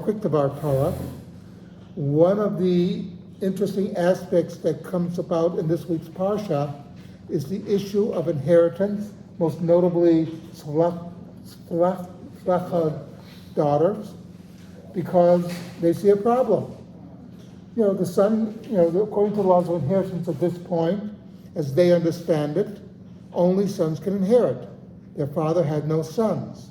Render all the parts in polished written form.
quick to Bar Torah. One of the interesting aspects that comes about in this week's Parsha is the issue of inheritance, most notably Tzelofchad daughters, because they see a problem. The son, according to the laws of inheritance at this point, as they understand it, only sons can inherit. Their father had no sons.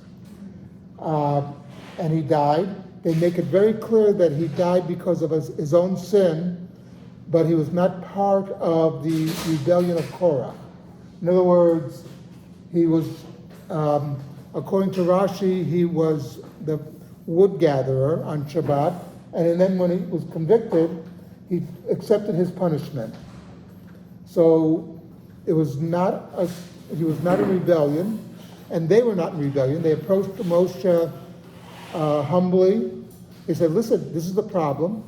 And he died. They make it very clear that he died because of his own sin, but he was not part of the rebellion of Korah. In other words, he was, according to Rashi, he was the wood gatherer on Shabbat, and then when he was convicted, he accepted his punishment. So he was not in rebellion, and they were not in rebellion. They approached Moshe humbly. They said, listen, this is the problem.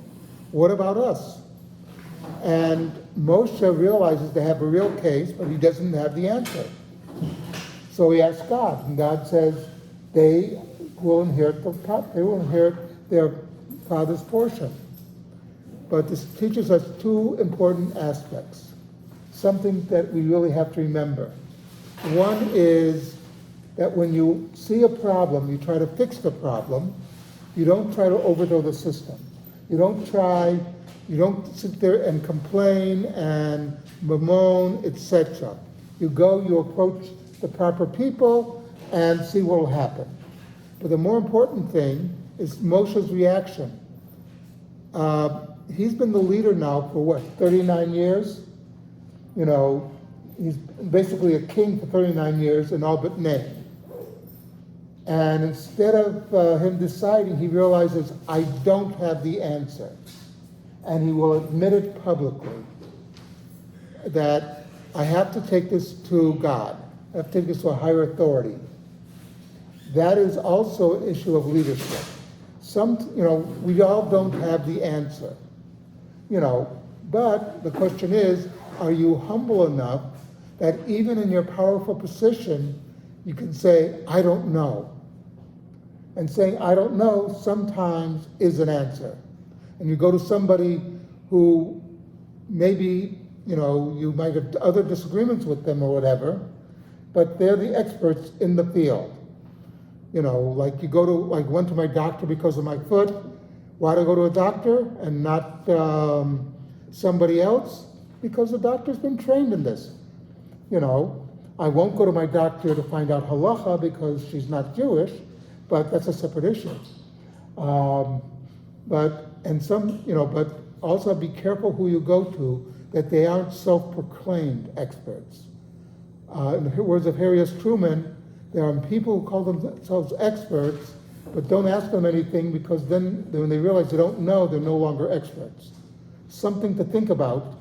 What about us? And Moshe realizes they have a real case, but he doesn't have the answer. So he asks God, and God says they will inherit their father's portion. But this teaches us two important aspects, something that we really have to remember. One is that when you see a problem, you try to fix the problem. You don't try to overthrow the system. You don't sit there and complain and bemoan, etc. You approach the proper people and see what will happen. But the more important thing is Moshe's reaction. He's been the leader now for 39 years? He's basically a king for 39 years in all but name. And instead of him deciding, he realizes, I don't have the answer. And he will admit it publicly, that I have to take this to God. I have to take this to a higher authority. That is also an issue of leadership. We all don't have the answer. But the question is, are you humble enough that even in your powerful position, you can say, I don't know. And saying, I don't know, sometimes is an answer. And you go to somebody who maybe, you might have other disagreements with them or whatever, but they're the experts in the field. Like went to my doctor because of my foot. Why do I go to a doctor and not somebody else? Because the doctor's been trained in this. I won't go to my doctor to find out halacha because she's not Jewish, but that's a separate issue. But also be careful who you go to, that they aren't self-proclaimed experts. In the words of Harry S. Truman, there are people who call themselves experts, but don't ask them anything, because then when they realize they don't know, they're no longer experts. Something to think about.